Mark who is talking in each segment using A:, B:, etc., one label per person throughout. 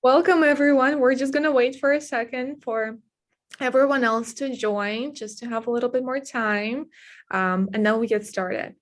A: Welcome, everyone. We're just going to wait for a second for everyone else to join, just to have a little bit more time, and then we get started.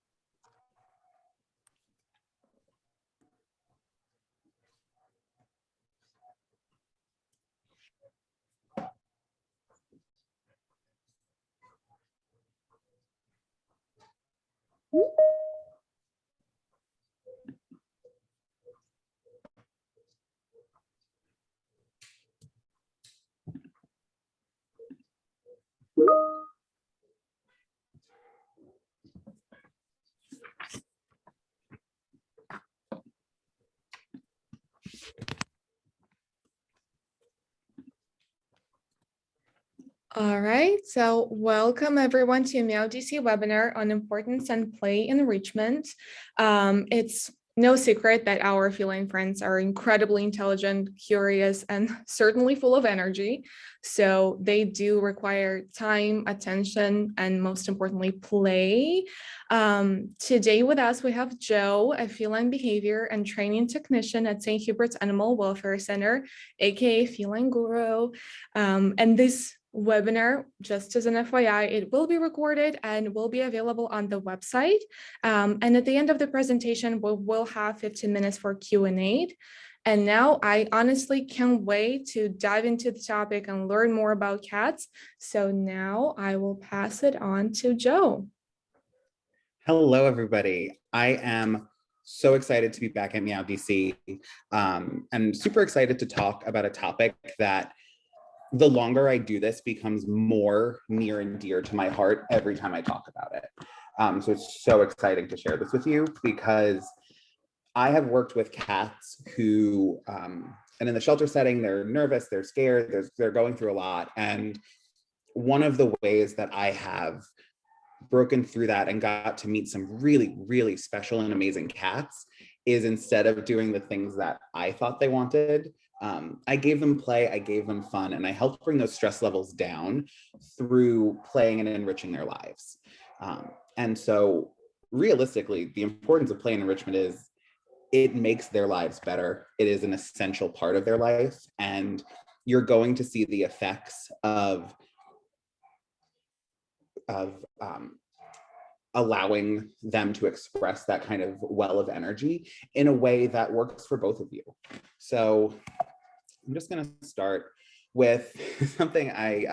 A: All right, so welcome everyone to Meow DC webinar on importance and play enrichment. It's no secret that our feline friends are incredibly intelligent, curious, and certainly full of energy. So they do require time, attention, and most importantly, play. Today with us, we have Joe, a feline behavior and training technician at St. Hubert's Animal Welfare Center, aka Feline Guru. And this webinar, just as an FYI, it will be recorded and will be available on the website. And at the end of the presentation, we will have 15 minutes for Q&A. And now I honestly can't wait to dive into the topic and learn more about cats. So now I will pass it on to Joe.
B: Hello, everybody. I am so excited to be back at Meow DC. I'm super excited to talk about a topic that the longer I do this becomes more near and dear to my heart every time I talk about it. So it's so exciting to share this with you because I have worked with cats who, and in the shelter setting, they're nervous, they're scared, they're going through a lot. And one of the ways that I have broken through that and got to meet some really, really special and amazing cats is instead of doing the things that I thought they wanted, I gave them play, I gave them fun, and I helped bring those stress levels down through playing and enriching their lives. And so realistically, the importance of play and enrichment is it makes their lives better. It is an essential part of their life, and you're going to see the effects of allowing them to express that kind of well of energy in a way that works for both of you. So I'm just going to start with something I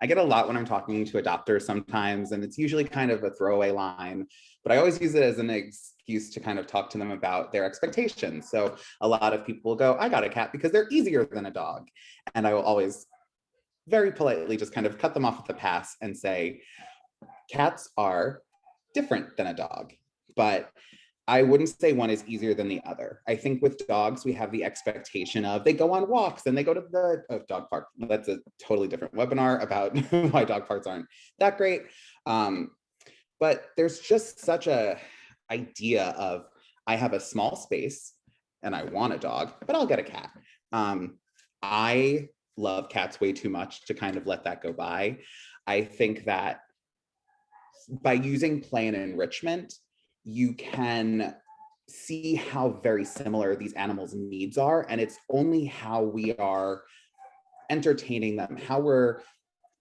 B: get a lot when I'm talking to adopters sometimes, and it's usually kind of a throwaway line, but I always use it as an excuse to kind of talk to them about their expectations. So a lot of people will go, I got a cat because they're easier than a dog. And I will always very politely just kind of cut them off at the pass and say, cats are different than a dog, but I wouldn't say one is easier than the other. I think with dogs, we have the expectation of they go on walks and they go to the dog park. That's a totally different webinar about why dog parks aren't that great. But there's just such a idea of I have a small space and I want a dog, but I'll get a cat. I love cats way too much to kind of let that go by. I think that by using play and enrichment, you can see how very similar these animals' needs are. And it's only how we are entertaining them, how we're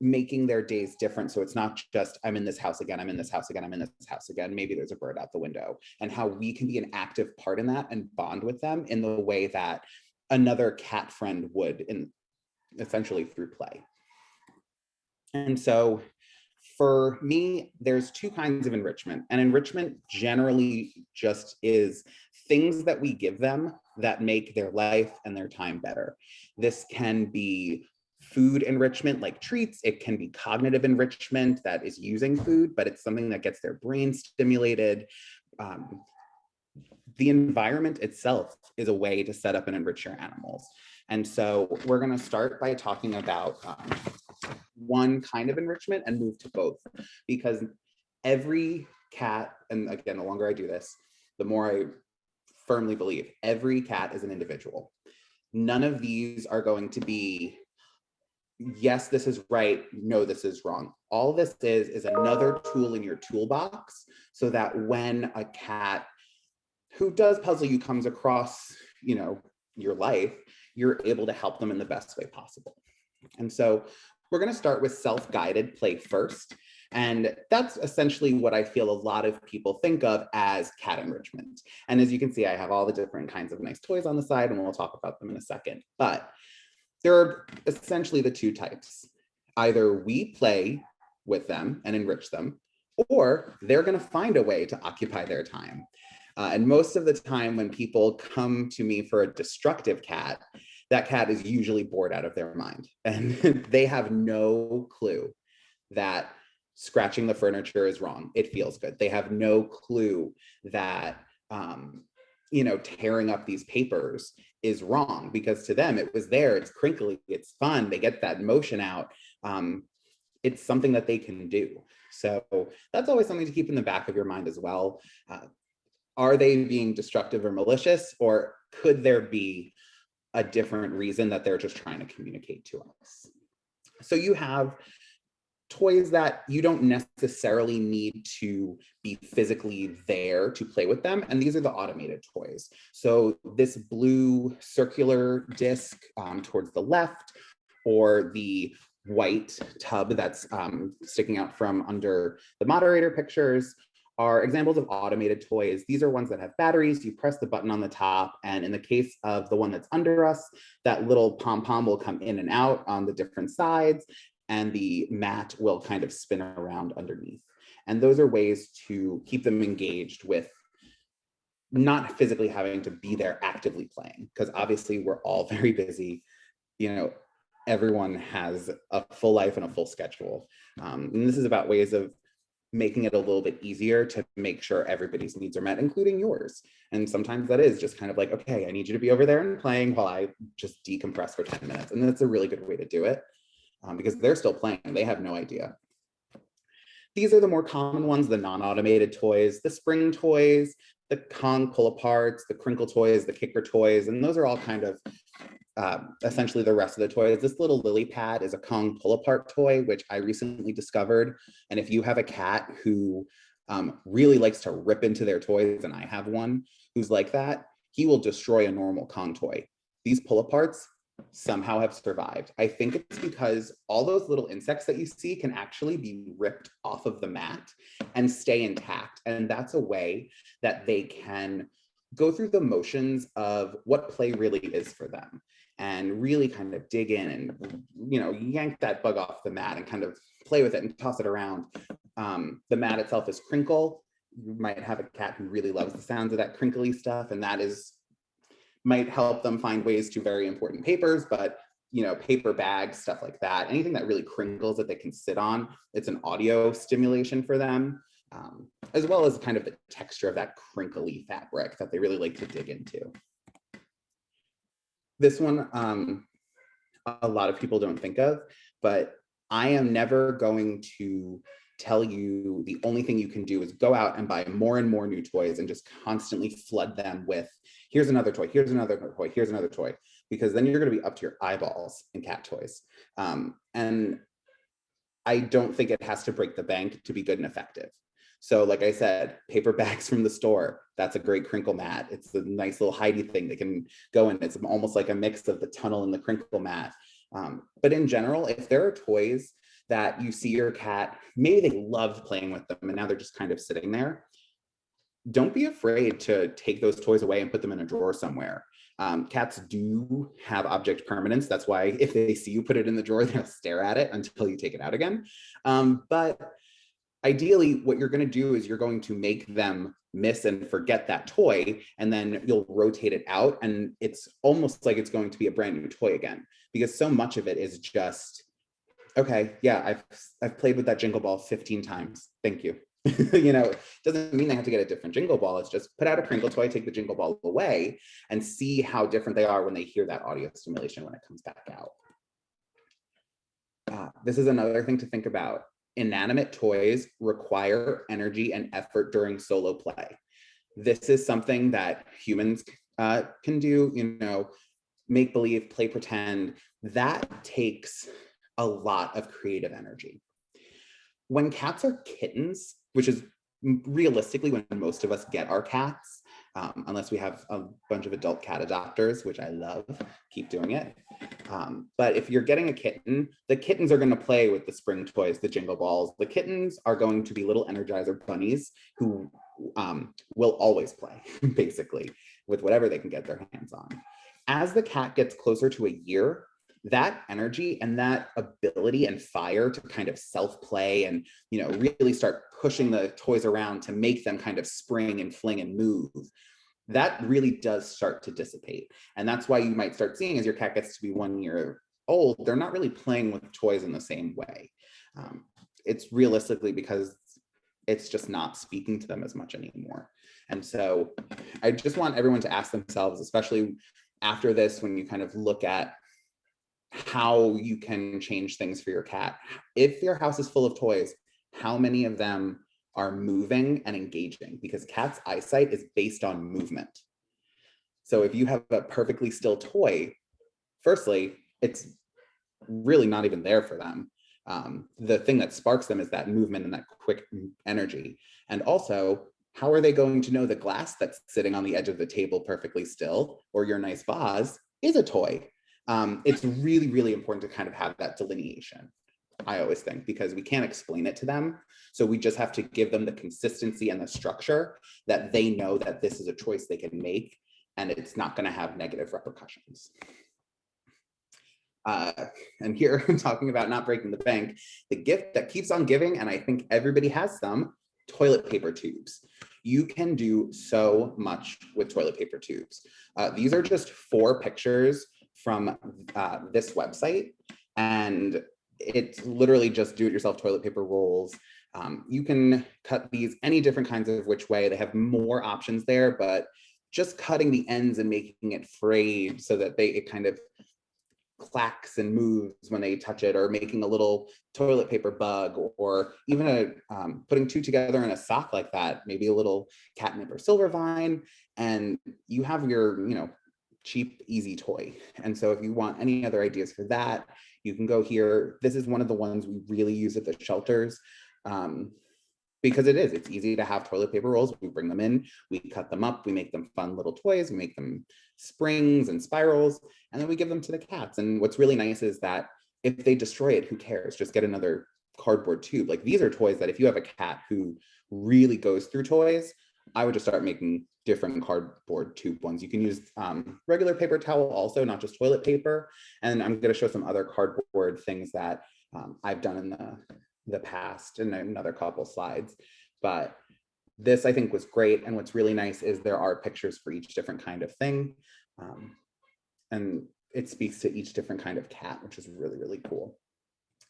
B: making their days different. So it's not just, I'm in this house again, I'm in this house again, I'm in this house again, maybe there's a bird out the window, and how we can be an active part in that and bond with them in the way that another cat friend would, essentially through play. And so for me, there's two kinds of enrichment. And enrichment generally just is things that we give them that make their life and their time better. This can be food enrichment like treats. It can be cognitive enrichment that is using food, but it's something that gets their brain stimulated. The environment itself is a way to set up and enrich your animals. And so we're going to start by talking about one kind of enrichment and move to both, because every cat, and again, the longer I do this, the more I firmly believe every cat is an individual. None of these are going to be, yes, this is right, no, this is wrong. All this is another tool in your toolbox, so that when a cat who does puzzle you comes across, your life, you're able to help them in the best way possible. And so we're going to start with self-guided play first. And that's essentially what I feel a lot of people think of as cat enrichment. And as you can see, I have all the different kinds of nice toys on the side, and we'll talk about them in a second. But there are essentially the two types. Either we play with them and enrich them, or they're going to find a way to occupy their time. And most of the time when people come to me for a destructive cat, that cat is usually bored out of their mind. And they have no clue that scratching the furniture is wrong. It feels good. They have no clue that, tearing up these papers is wrong, because to them it was there, it's crinkly, it's fun, they get that motion out. It's something that they can do. So that's always something to keep in the back of your mind as well. Are they being destructive or malicious, or could there be a different reason that they're just trying to communicate to us? So you have toys that you don't necessarily need to be physically there to play with them. And these are the automated toys. So this blue circular disc towards the left, or the white tub that's sticking out from under the moderator pictures, are examples of automated toys. These are ones that have batteries. You press the button on the top, and in the case of the one that's under us, that little pom-pom will come in and out on the different sides, and the mat will kind of spin around underneath. And those are ways to keep them engaged with not physically having to be there actively playing, because obviously we're all very busy. Everyone has a full life and a full schedule. And this is about ways of making it a little bit easier to make sure everybody's needs are met, including yours. And sometimes that is just kind of like, okay, I need you to be over there and playing while I just decompress for 10 minutes. And that's a really good way to do it, because they're still playing. They have no idea. These are the more common ones, the non-automated toys, the spring toys, the Kong pull-aparts, the crinkle toys, the kicker toys, and those are all kind of essentially the rest of the toys. This little lily pad is a Kong pull-apart toy, which I recently discovered. And if you have a cat who really likes to rip into their toys, and I have one who's like that, he will destroy a normal Kong toy. These pull-aparts somehow have survived. I think it's because all those little insects that you see can actually be ripped off of the mat and stay intact. And that's a way that they can go through the motions of what play really is for them, and really kind of dig in and, yank that bug off the mat and kind of play with it and toss it around. The mat itself is crinkle. You might have a cat who really loves the sounds of that crinkly stuff, and that might help them find ways to very important papers, but paper bags, stuff like that, anything that really crinkles that they can sit on, it's an audio stimulation for them, as well as kind of the texture of that crinkly fabric that they really like to dig into. This one, a lot of people don't think of, but I am never going to tell you the only thing you can do is go out and buy more and more new toys and just constantly flood them with, here's another toy, here's another toy, here's another toy, because then you're going to be up to your eyeballs in cat toys. And I don't think it has to break the bank to be good and effective. So like I said, paper bags from the store, that's a great crinkle mat. It's a nice little hidey thing that can go in. It's almost like a mix of the tunnel and the crinkle mat. But in general, if there are toys that you see your cat, maybe they loved playing with them and now they're just kind of sitting there, don't be afraid to take those toys away and put them in a drawer somewhere. Cats do have object permanence. That's why if they see you put it in the drawer, they'll stare at it until you take it out again. But ideally, what you're going to do is you're going to make them miss and forget that toy, and then you'll rotate it out, and it's almost like it's going to be a brand new toy again, because so much of it is just, okay, yeah, I've played with that jingle ball 15 times. Thank you. It doesn't mean they have to get a different jingle ball. It's just put out a crinkle toy, take the jingle ball away, and see how different they are when they hear that audio stimulation when it comes back out. This is another thing to think about. Inanimate toys require energy and effort during solo play. This is something that humans can do, make believe, play pretend. That takes a lot of creative energy. When cats are kittens, which is realistically when most of us get our cats, unless we have a bunch of adult cat adopters, which I love, keep doing it. But if you're getting a kitten, the kittens are going to play with the spring toys, the jingle balls. The kittens are going to be little Energizer bunnies who will always play, basically, with whatever they can get their hands on. As the cat gets closer to a year, that energy and that ability and fire to kind of self-play and, you know, really start pushing the toys around to make them kind of spring and fling and move, that really does start to dissipate. And that's why you might start seeing, as your cat gets to be 1 year old, they're not really playing with toys in the same way. It's realistically because it's just not speaking to them as much anymore. And so I just want everyone to ask themselves, especially after this, when you kind of look at how you can change things for your cat. If your house is full of toys, how many of them are moving and engaging? Because cats' eyesight is based on movement. So if you have a perfectly still toy, firstly, it's really not even there for them. The thing that sparks them is that movement and that quick energy. And also, how are they going to know the glass that's sitting on the edge of the table perfectly still, or your nice vase, is a toy? It's really, really important to kind of have that delineation, I always think, because we can't explain it to them. So we just have to give them the consistency and the structure that they know that this is a choice they can make and it's not going to have negative repercussions. And here I'm talking about not breaking the bank, the gift that keeps on giving, and I think everybody has some, toilet paper tubes. You can do so much with toilet paper tubes. These are just 4 pictures from this website, and it's literally just do-it-yourself toilet paper rolls. You can cut these any different kinds of which way. They have more options there, but just cutting the ends and making it frayed so that it kind of clacks and moves when they touch it, or making a little toilet paper bug, or even putting 2 together in a sock like that, maybe a little catnip or silver vine, and you have your, you know, cheap, easy toy. And so if you want any other ideas for that, you can go here. This is one of the ones we really use at the shelters, because it's easy to have toilet paper rolls. We bring them in, we cut them up, we make them fun little toys, we make them springs and spirals, and then we give them to the cats. And what's really nice is that if they destroy it, who cares? Just get another cardboard tube. Like, these are toys that if you have a cat who really goes through toys, I would just start making different cardboard tube ones. You can use regular paper towel also, not just toilet paper. And I'm going to show some other cardboard things that I've done in the past in another couple slides. But this, I think, was great. And what's really nice is there are pictures for each different kind of thing. And it speaks to each different kind of cat, which is really, really cool.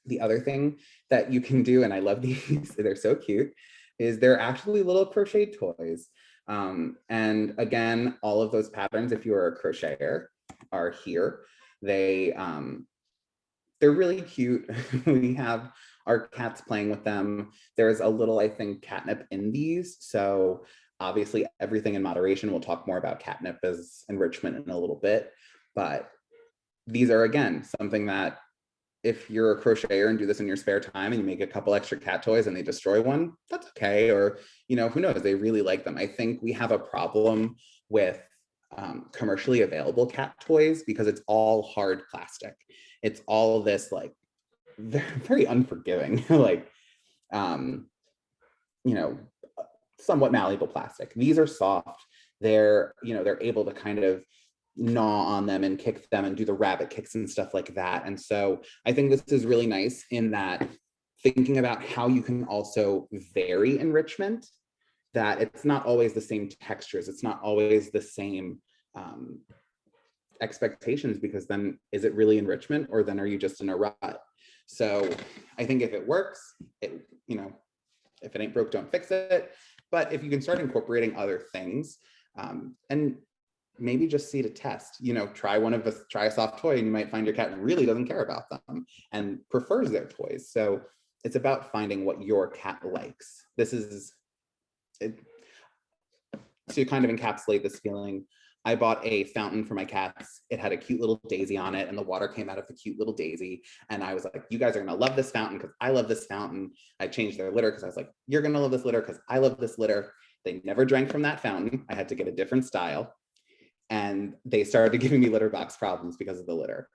B: The other thing that you can do, and I love these, they're so cute, is they're actually little crochet toys. And again, all of those patterns, if you are a crocheter, are here. They're really cute. We have our cats playing with them. There's a little, I think, catnip in these. So obviously everything in moderation. We'll talk more about catnip as enrichment in a little bit. But these are, again, something that if you're a crocheter and do this in your spare time and you make a couple extra cat toys and they destroy one, that's okay. Or, you know, who knows, they really like them. I think we have a problem with commercially available cat toys because it's all hard plastic. It's all this like very unforgiving, like, you know, somewhat malleable plastic. These are soft. They're, you know, they're able to kind of gnaw on them and kick them and do the rabbit kicks and stuff like that. And so I think this is really nice in that thinking about how you can also vary enrichment, that it's not always the same textures, it's not always the same expectations, because then is it really enrichment, or then are you just in a rut? So I think if it works, it, you know, if it ain't broke, don't fix it. But if you can start incorporating other things, and maybe just see to test, you know, try a soft toy, and you might find your cat really doesn't care about them and prefers their toys. So it's about finding what your cat likes. This is it, to kind of encapsulate this feeling. I bought a fountain for my cats. It had a cute little daisy on it, and the water came out of the cute little daisy. And I was like, you guys are gonna love this fountain because I love this fountain. I changed their litter because I was like, you're gonna love this litter because I love this litter. They never drank from that fountain. I had to get a different style. And they started giving me litter box problems because of the litter.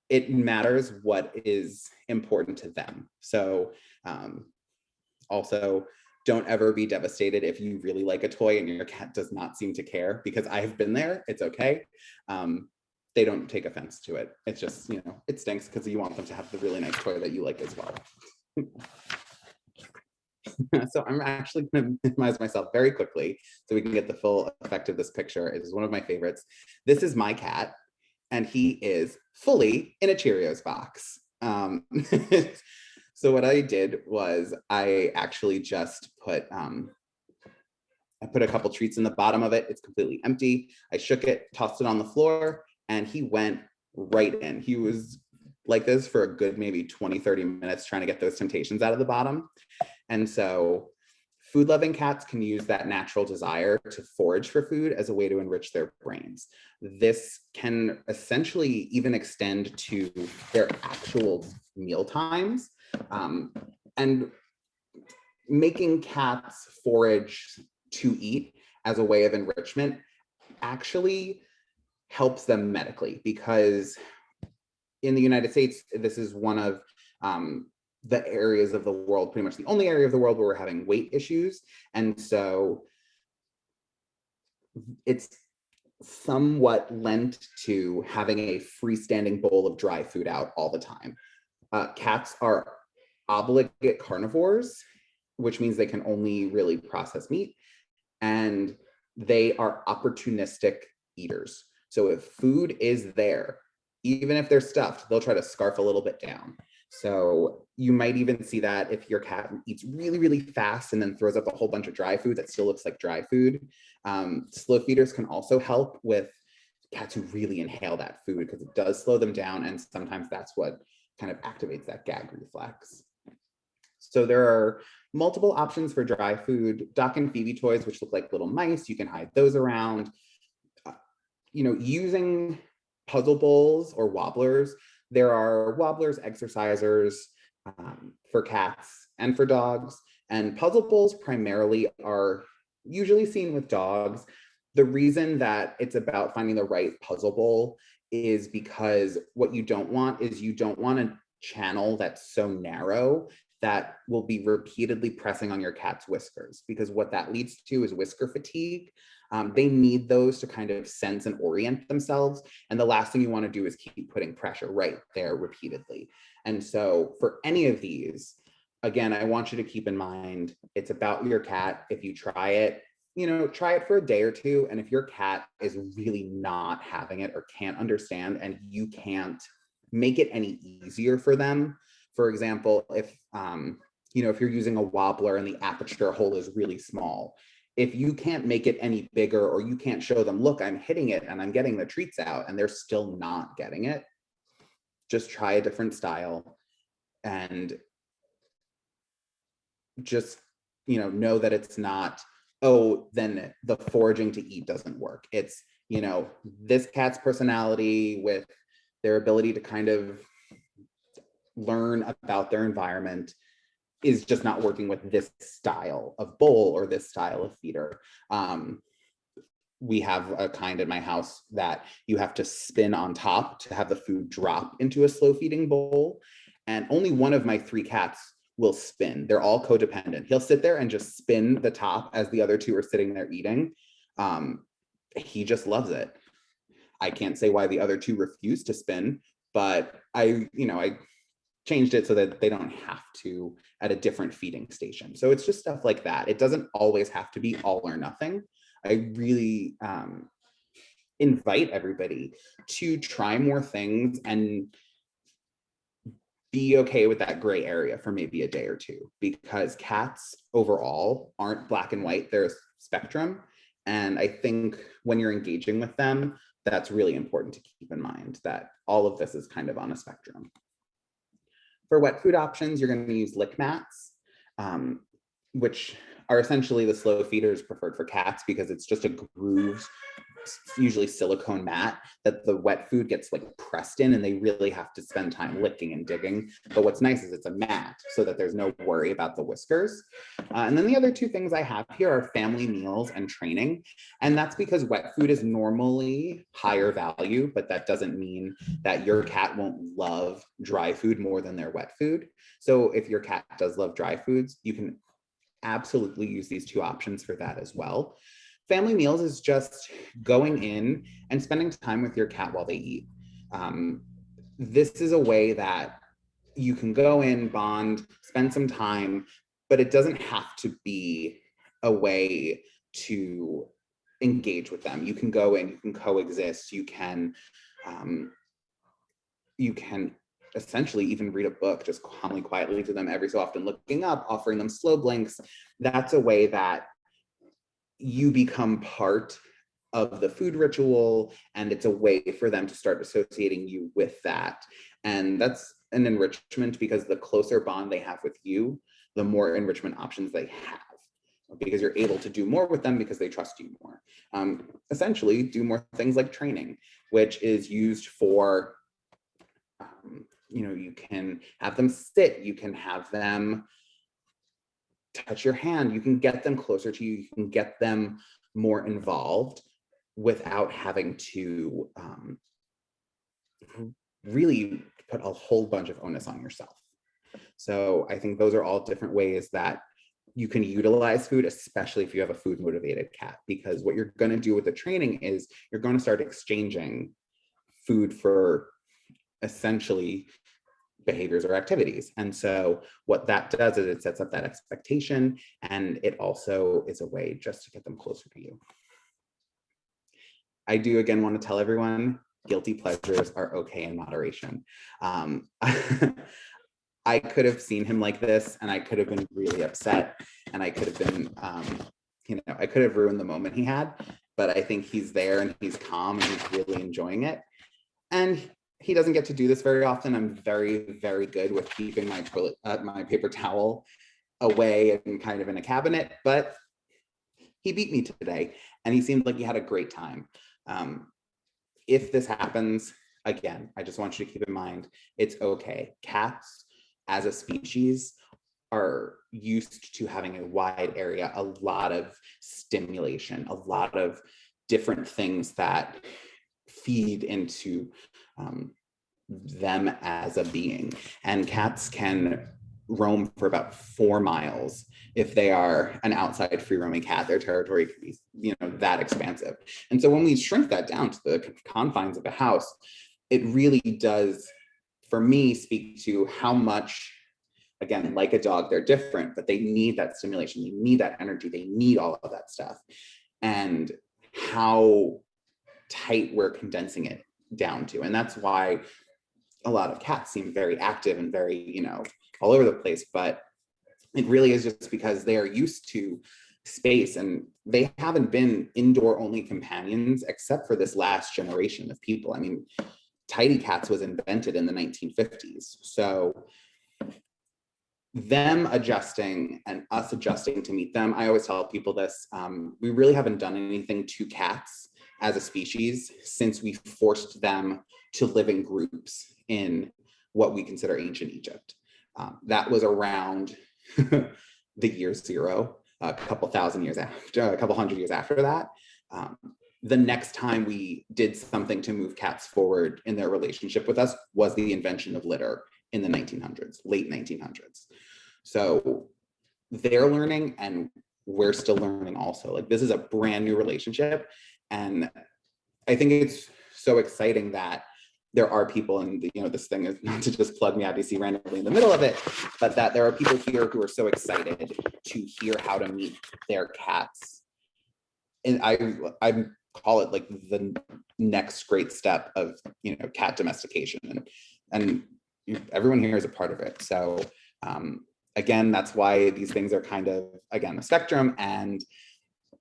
B: It matters what is important to them. So also, don't ever be devastated if you really like a toy and your cat does not seem to care, because I have been there. It's okay. They don't take offense to it. It's just, you know, it stinks because you want them to have the really nice toy that you like as well. So I'm actually going to minimize myself very quickly so we can get the full effect of this picture. It is one of my favorites. This is my cat, and he is fully in a Cheerios box. So what I did was I actually just put I put a couple treats in the bottom of it. It's completely empty. I shook it, tossed it on the floor, and he went right in. He was like this for a good maybe 20-30 minutes trying to get those temptations out of the bottom. And so food-loving cats can use that natural desire to forage for food as a way to enrich their brains. This can essentially even extend to their actual meal times. And making cats forage to eat as a way of enrichment actually helps them medically, because in the United States, this is one of the areas of the world, pretty much the only area of the world where we're having weight issues. And so it's somewhat lent to having a freestanding bowl of dry food out all the time. Cats are obligate carnivores, which means they can only really process meat, and they are opportunistic eaters. So if food is there, even if they're stuffed, they'll try to scarf a little bit down. So you might even see that if your cat eats really, really fast and then throws up a whole bunch of dry food that still looks like dry food. Slow feeders can also help with cats who really inhale that food, because it does slow them down, and sometimes that's what kind of activates that gag reflex. So there are multiple options for dry food. Doc and Phoebe toys, which look like little mice, you can hide those around. You know, using puzzle bowls or wobblers. There are wobblers, exercisers for cats and for dogs. And puzzle bowls primarily are usually seen with dogs. The reason that it's about finding the right puzzle bowl is because what you don't want is you don't want a channel that's so narrow that will be repeatedly pressing on your cat's whiskers, because what that leads to is whisker fatigue. They need those to kind of sense and orient themselves. And the last thing you want to do is keep putting pressure right there repeatedly. And so for any of these, again, I want you to keep in mind, it's about your cat. If you try it, you know, try it for a day or two. And if your cat is really not having it or can't understand, and you can't make it any easier for them, for example, if you know, if you're using a wobbler and the aperture hole is really small, if you can't make it any bigger, or you can't show them, look, I'm hitting it and I'm getting the treats out, and they're still not getting it, just try a different style, and just, you know that it's not, oh, then the foraging to eat doesn't work. It's, you know, this cat's personality with their ability to kind of learn about their environment is just not working with this style of bowl or this style of feeder. We have a kind in my house that you have to spin on top to have the food drop into a slow feeding bowl. And only one of my 3 cats will spin. They're all codependent. He'll sit there and just spin the top as the other 2 are sitting there eating. He just loves it. I can't say why the other 2 refuse to spin, but I changed it so that they don't have to at a different feeding station. So it's just stuff like that. It doesn't always have to be all or nothing. I really invite everybody to try more things and be okay with that gray area for maybe a day or 2, because cats overall aren't black and white, they're a spectrum. And I think when you're engaging with them, that's really important to keep in mind, that all of this is kind of on a spectrum. For wet food options, you're going to use lick mats, which are essentially the slow feeders preferred for cats, because it's just a grooved usually silicone mat that the wet food gets like pressed in, and they really have to spend time licking and digging. But what's nice is it's a mat so that there's no worry about the whiskers. And then the other two things I have here are family meals and training. And that's because wet food is normally higher value, but that doesn't mean that your cat won't love dry food more than their wet food. So if your cat does love dry foods, you can absolutely use these two options for that as well. Family meals is just going in and spending time with your cat while they eat. This is a way that you can go in, bond, spend some time, but it doesn't have to be a way to engage with them. You can go in, you can coexist, you can essentially even read a book just calmly, quietly to them every so often, looking up, offering them slow blinks. That's a way that you become part of the food ritual, and it's a way for them to start associating you with that. And that's an enrichment, because the closer bond they have with you, the more enrichment options they have, because you're able to do more with them because they trust you more. Essentially, do more things like training, which is used for, you can have them sit, you can have them touch your hand, you can get them closer to you, you can get them more involved without having to really put a whole bunch of onus on yourself. So I think those are all different ways that you can utilize food, especially if you have a food motivated cat, because what you're going to do with the training is you're going to start exchanging food for essentially behaviors or activities. And so what that does is it sets up that expectation, and it also is a way just to get them closer to you. I do again want to tell everyone, guilty pleasures are okay in moderation. I could have seen him like this, and I could have been really upset, and I could have been, I could have ruined the moment he had, but I think he's there and he's calm and he's really enjoying it. And he doesn't get to do this very often. I'm very, very good with keeping my my paper towel away and kind of in a cabinet, but he beat me today, and he seemed like he had a great time. If this happens again, I just want you to keep in mind, it's okay. Cats as a species are used to having a wide area, a lot of stimulation, a lot of different things that feed into them as a being. And cats can roam for about 4 miles. If they are an outside free roaming cat, their territory can be, that expansive. And so when we shrink that down to the confines of a house, it really does, for me, speak to how much, again, like a dog, they're different, but they need that stimulation, they need that energy, they need all of that stuff. And how tight we're condensing it down to. And that's why a lot of cats seem very active and very, all over the place, but it really is just because they are used to space, and they haven't been indoor only companions except for this last generation of people. I mean, tidy cats was invented in the 1950s. So them adjusting and us adjusting to meet them, I always tell people this, we really haven't done anything to cats as a species since we forced them to live in groups in what we consider ancient Egypt. That was around the year 0, a couple hundred years after that. The next time we did something to move cats forward in their relationship with us was the invention of litter in the 1900s, late 1900s. So they're learning, and we're still learning also. Like, this is a brand new relationship. And I think it's so exciting that there are people, and this thing is not to just plug me randomly in the middle of it, but that there are people here who are so excited to hear how to meet their cats. And I call it like the next great step of cat domestication, and everyone here is a part of it. So again, that's why these things are kind of, again, a spectrum, and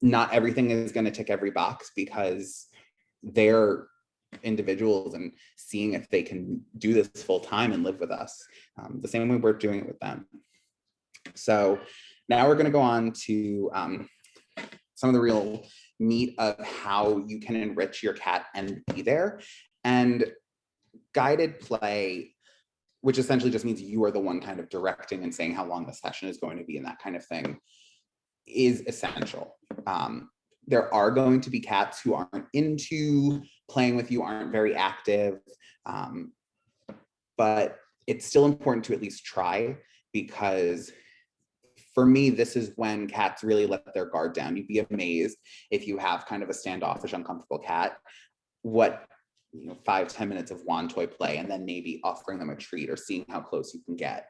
B: not everything is going to tick every box, because they're individuals, and seeing if they can do this full time and live with us the same way we're doing it with them. So now we're going to go on to some of the real meat of how you can enrich your cat and be there. And guided play, which essentially just means you are the one kind of directing and saying how long the session is going to be and that kind of thing, is essential. There are going to be cats who aren't into playing with you, aren't very active, but it's still important to at least try, because for me, this is when cats really let their guard down. You'd be amazed if you have kind of a standoffish, uncomfortable cat, what 5-10 minutes of wand toy play and then maybe offering them a treat or seeing how close you can get.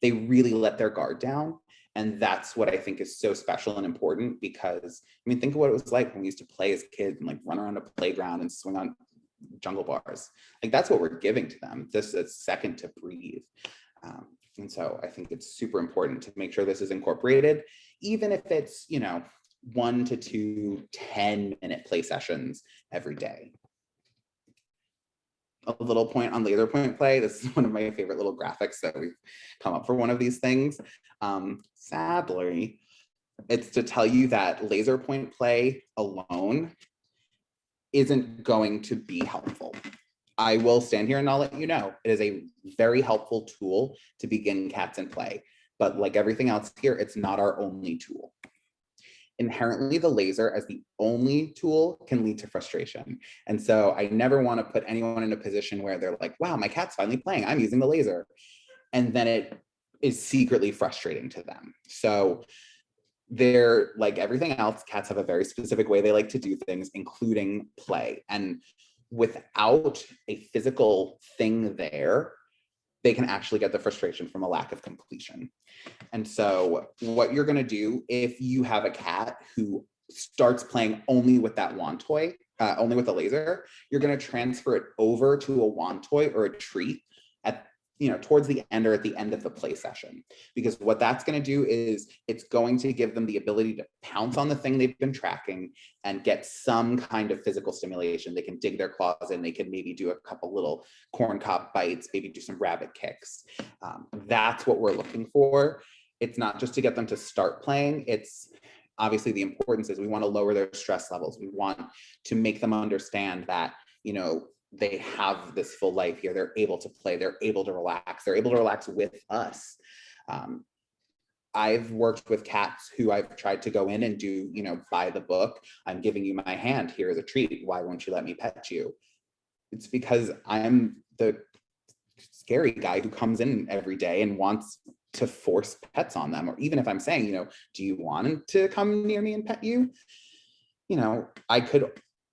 B: They really let their guard down. And that's what I think is so special and important, because I mean, think of what it was like when we used to play as kids and like run around a playground and swing on jungle bars. Like that's what we're giving to them. This is a second to breathe. And so I think it's super important to make sure this is incorporated, even if it's, 1 to 2 10-minute play sessions every day. A little point on laser point play. This is one of my favorite little graphics that we've come up for one of these things. Sadly, it's to tell you that laser point play alone isn't going to be helpful. I will stand here and I'll let you know, it is a very helpful tool to begin cats in play, but like everything else here, it's not our only tool. Inherently, the laser as the only tool can lead to frustration. And so I never want to put anyone in a position where they're like, wow, my cat's finally playing, I'm using the laser. And then it is secretly frustrating to them. So they're like everything else, cats have a very specific way they like to do things, including play. And without a physical thing there, they can actually get the frustration from a lack of completion. And so what you're going to do if you have a cat who starts playing only with that wand toy, only with a laser, you're going to transfer it over to a wand toy or a treat at towards the end or at the end of the play session. Because what that's going to do is it's going to give them the ability to pounce on the thing they've been tracking and get some kind of physical stimulation. They can dig their claws in, they can maybe do a couple little corn cob bites, maybe do some rabbit kicks. That's what we're looking for. It's not just to get them to start playing. It's obviously the importance is we want to lower their stress levels. We want to make them understand that, they have this full life here. They're able to play. They're able to relax. They're able to relax with us. I've worked with cats who I've tried to go in and do, by the book. I'm giving you my hand. Here is a treat. Why won't you let me pet you? It's because I'm the scary guy who comes in every day and wants to force pets on them. Or even if I'm saying, do you want to come near me and pet you? I could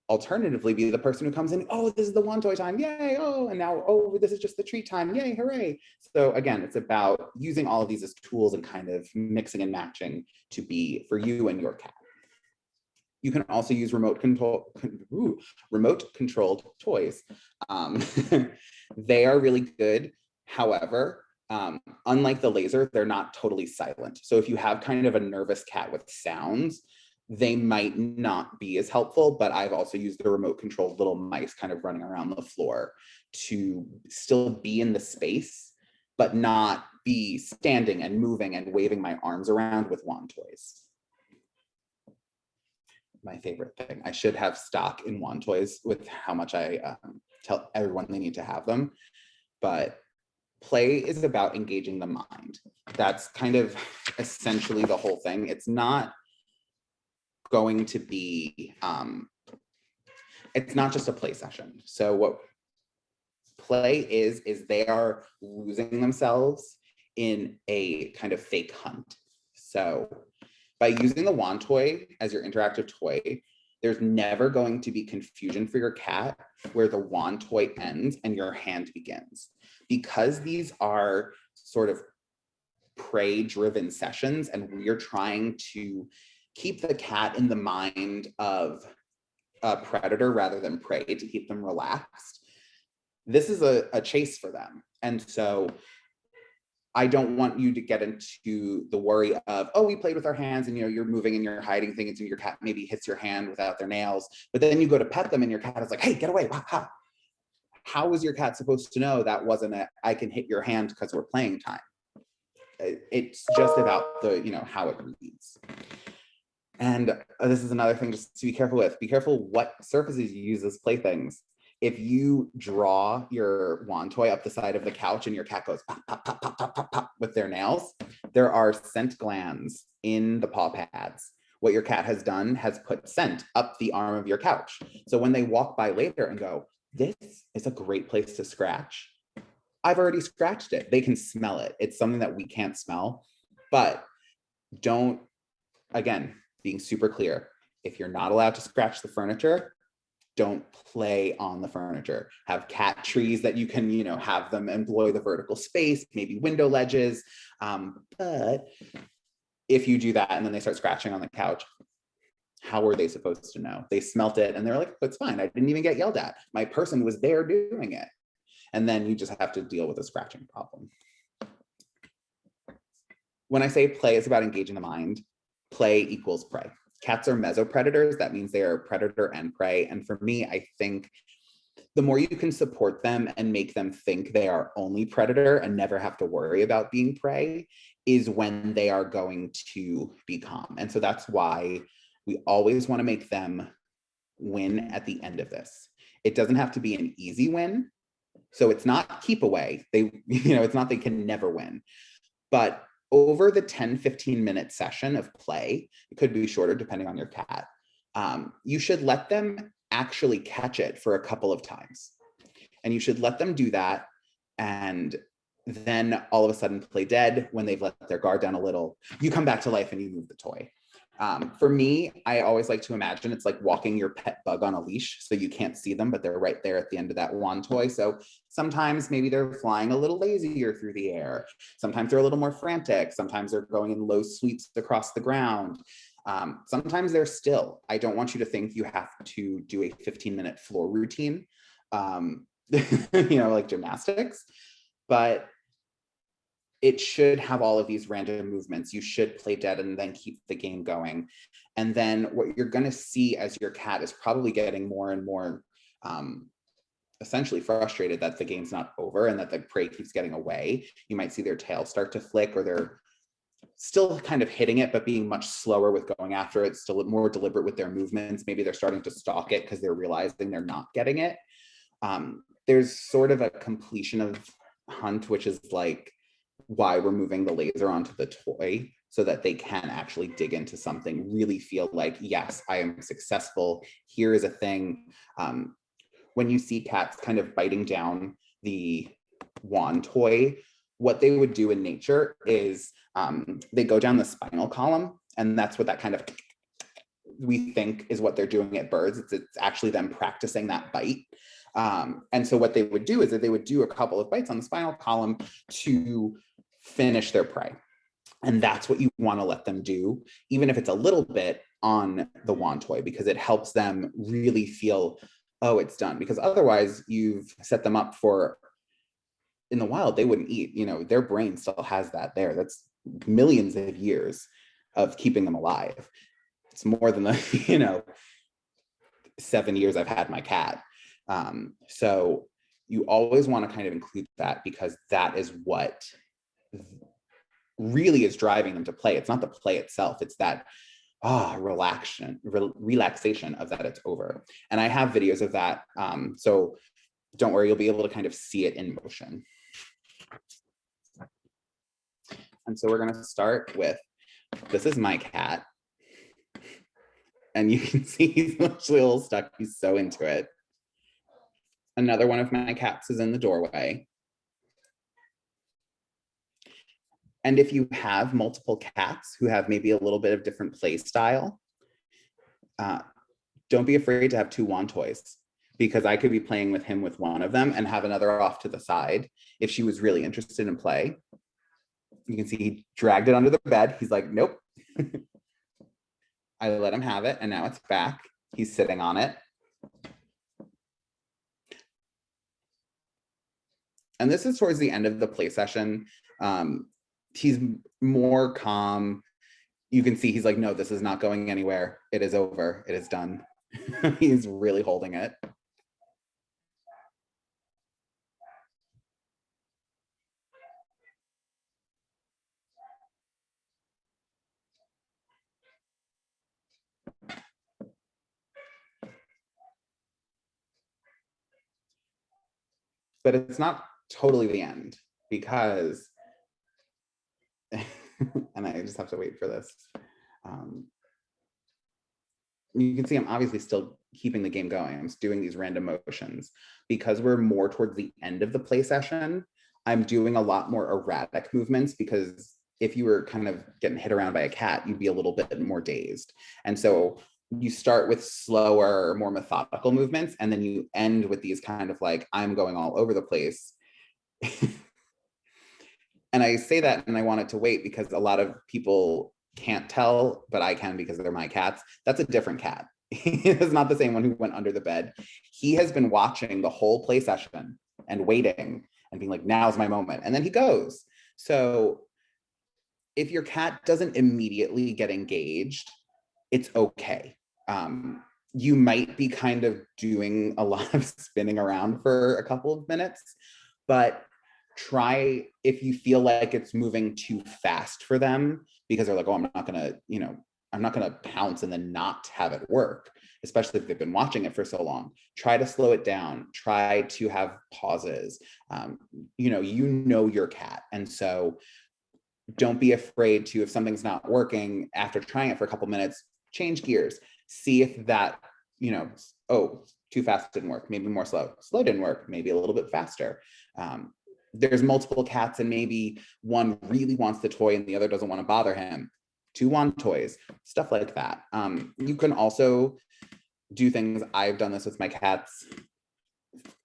B: alternatively be the person who comes in, oh, this is the wand toy time, yay, oh, and now, oh, this is just the treat time, yay, hooray. So again, it's about using all of these as tools and kind of mixing and matching to be for you and your cat. You can also use remote controlled toys. They are really good. However, unlike the laser, they're not totally silent. So if you have kind of a nervous cat with sounds, they might not be as helpful, but I've also used the remote controlled little mice kind of running around the floor to still be in the space, but not be standing and moving and waving my arms around with wand toys. My favorite thing. I should have stock in wand toys with how much I tell everyone they need to have them, but play is about engaging the mind. That's kind of essentially the whole thing. It's not going to be, it's not just a play session. So what play is they are losing themselves in a kind of fake hunt. So by using the wand toy as your interactive toy, there's never going to be confusion for your cat where the wand toy ends and your hand begins. Because these are sort of prey-driven sessions and we're trying to keep the cat in the mind of a predator rather than prey to keep them relaxed, this is a chase for them. And so I don't want you to get into the worry of, oh, we played with our hands and you're moving and you're hiding things and your cat maybe hits your hand without their nails, but then you go to pet them and your cat is like, hey, get away. How is your cat supposed to know that wasn't I can hit your hand because we're playing time? It's just about the, how it reads. And this is another thing just to be careful with. Be careful what surfaces you use as playthings. If you draw your wand toy up the side of the couch and your cat goes pop, pop, pop, pop, pop, pop, pop with their nails, there are scent glands in the paw pads. What your cat has done has put scent up the arm of your couch. So when they walk by later and go, this is a great place to scratch, I've already scratched it. They can smell it. It's something that we can't smell, but don't, again, being super clear, if you're not allowed to scratch the furniture, don't play on the furniture. Have cat trees that you can, have them employ the vertical space, maybe window ledges. But if you do that and then they start scratching on the couch, how are they supposed to know? They smelt it and they're like, it's fine. I didn't even get yelled at. My person was there doing it. And then you just have to deal with a scratching problem. When I say play is about engaging the mind, play equals prey. Cats are mesopredators. That means they are predator and prey. And for me, I think the more you can support them and make them think they are only predator and never have to worry about being prey is when they are going to be calm. And so that's why we always want to make them win at the end of this. It doesn't have to be an easy win. So it's not keep away. It's not they can never win. But over the 10-15 minute session of play, it could be shorter depending on your cat, you should let them actually catch it for a couple of times. And you should let them do that. And then all of a sudden play dead when they've let their guard down a little. You come back to life and you move the toy. For me, I always like to imagine it's like walking your pet bug on a leash, so you can't see them, but they're right there at the end of that wand toy. So sometimes maybe they're flying a little lazier through the air. Sometimes they're a little more frantic. Sometimes they're going in low sweeps across the ground. Sometimes they're still. I don't want you to think you have to do a 15-minute floor routine, like gymnastics, but it should have all of these random movements. You should play dead and then keep the game going. And then what you're going to see as your cat is probably getting more and more essentially frustrated that the game's not over and that the prey keeps getting away. You might see their tail start to flick, or they're still kind of hitting it, but being much slower with going after it, still more deliberate with their movements. Maybe they're starting to stalk it because they're realizing they're not getting it. There's sort of a completion of hunt, which is like why we're moving the laser onto the toy, so that they can actually dig into something, really feel like, yes, I am successful. Here is a thing. When you see cats kind of biting down the wand toy, what they would do in nature is they go down the spinal column, and that's what that kind of we think is what they're doing at birds. It's actually them practicing that bite. And so what they would do is that they would do a couple of bites on the spinal column to finish their prey. And that's what you want to let them do, even if it's a little bit on the wand toy, because it helps them really feel, oh, it's done. Because otherwise you've set them up for, in the wild, they wouldn't eat. Their brain still has that there. That's millions of years of keeping them alive. It's more than the, 7 years I've had my cat. So you always want to kind of include that, because that is what really is driving them to play. It's not the play itself. It's that relaxation of that it's over. And I have videos of that. So don't worry, you'll be able to kind of see it in motion. And so we're going to start with, this is my cat. And you can see he's actually a little stuck. He's so into it. Another one of my cats is in the doorway. And if you have multiple cats who have maybe a little bit of different play style, don't be afraid to have two wand toys, because I could be playing with him with one of them and have another off to the side if she was really interested in play. You can see he dragged it under the bed. He's like, nope. I let him have it, and now it's back. He's sitting on it. And this is towards the end of the play session. He's more calm. You can see he's like, no, this is not going anywhere. It is over. It is done. He's really holding it. But it's not totally the end because, and I just have to wait for this. You can see I'm obviously still keeping the game going. I'm doing these random motions because we're more towards the end of the play session. I'm doing a lot more erratic movements because if you were kind of getting hit around by a cat, you'd be a little bit more dazed. And so you start with slower, more methodical movements, and then you end with these kind of like, I'm going all over the place. And I say that and I want it to wait because a lot of people can't tell, but I can because they're my cats. That's a different cat. He is not the same one who went under the bed. He has been watching the whole play session and waiting and being like, now's my moment. And then he goes. So if your cat doesn't immediately get engaged, it's okay. You might be kind of doing a lot of spinning around for a couple of minutes, but try, if you feel like it's moving too fast for them because they're like, oh, I'm not gonna, I'm not gonna pounce and then not have it work, especially if they've been watching it for so long. Try to slow it down. Try to have pauses. You know your cat, and so don't be afraid to, if something's not working after trying it for a couple minutes, change gears. See if that, oh, too fast didn't work. Maybe more slow. Slow didn't work. Maybe a little bit faster. There's multiple cats and maybe one really wants the toy and the other doesn't want to bother him. 2 wand toys, stuff like that. You can also do things. I've done this with my cats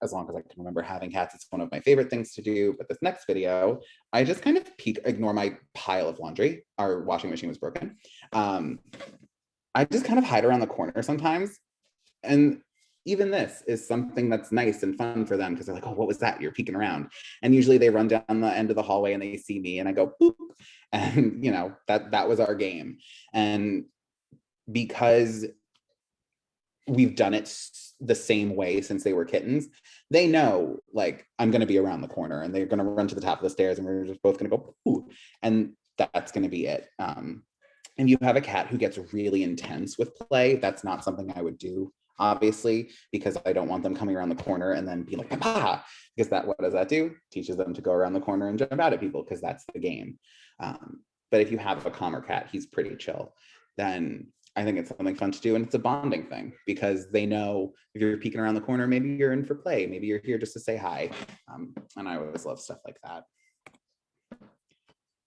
B: as long as I can remember having cats. It's one of my favorite things to do. But this next video, I just kind of ignore my pile of laundry. Our washing machine was broken. I just kind of hide around the corner sometimes. And even this is something that's nice and fun for them because they're like, oh, what was that? You're peeking around. And usually they run down the end of the hallway and they see me and I go, boop. And that was our game. And because we've done it the same way since they were kittens, they know, like, I'm going to be around the corner and they're going to run to the top of the stairs and we're just both going to go, ooh, and that's going to be it. If you have a cat who gets really intense with play, that's not something I would do, obviously, because I don't want them coming around the corner and then be like, Papa, because what does that do? Teaches them to go around the corner and jump out at people because that's the game. But if you have a calmer cat, he's pretty chill, then I think it's something fun to do. And it's a bonding thing because they know if you're peeking around the corner, maybe you're in for play. Maybe you're here just to say hi. And I always love stuff like that.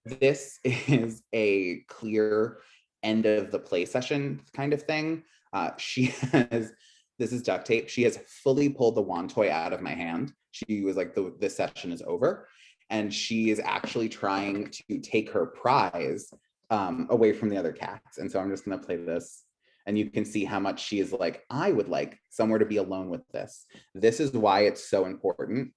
B: This is a clear end of the play session kind of thing. This is duct tape. She has fully pulled the wand toy out of my hand. She was like, this session is over. And she is actually trying to take her prize away from the other cats. And so I'm just going to play this. And you can see how much she is like, I would like somewhere to be alone with this. This is why it's so important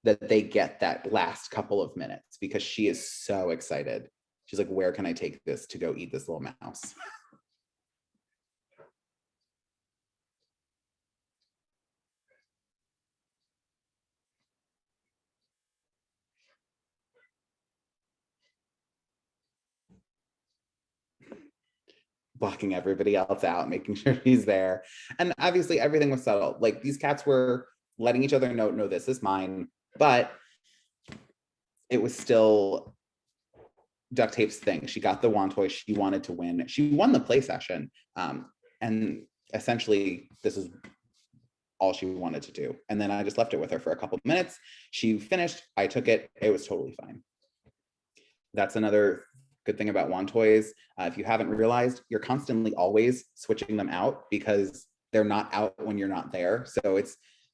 B: that they get that last couple of minutes because she is so excited. She's like, where can I take this to go eat this little mouse? Blocking everybody else out, making sure she's there. And obviously everything was subtle. Like these cats were letting each other know, no, this is mine, but it was still duct tape's thing. She got the wand toy. She wanted to win. She won the play session. And essentially this is all she wanted to do. And then I just left it with her for a couple of minutes. She finished, I took it. It was totally fine. That's another good thing about wand toys. If you haven't realized, you're constantly always switching them out because they're not out when you're not there. So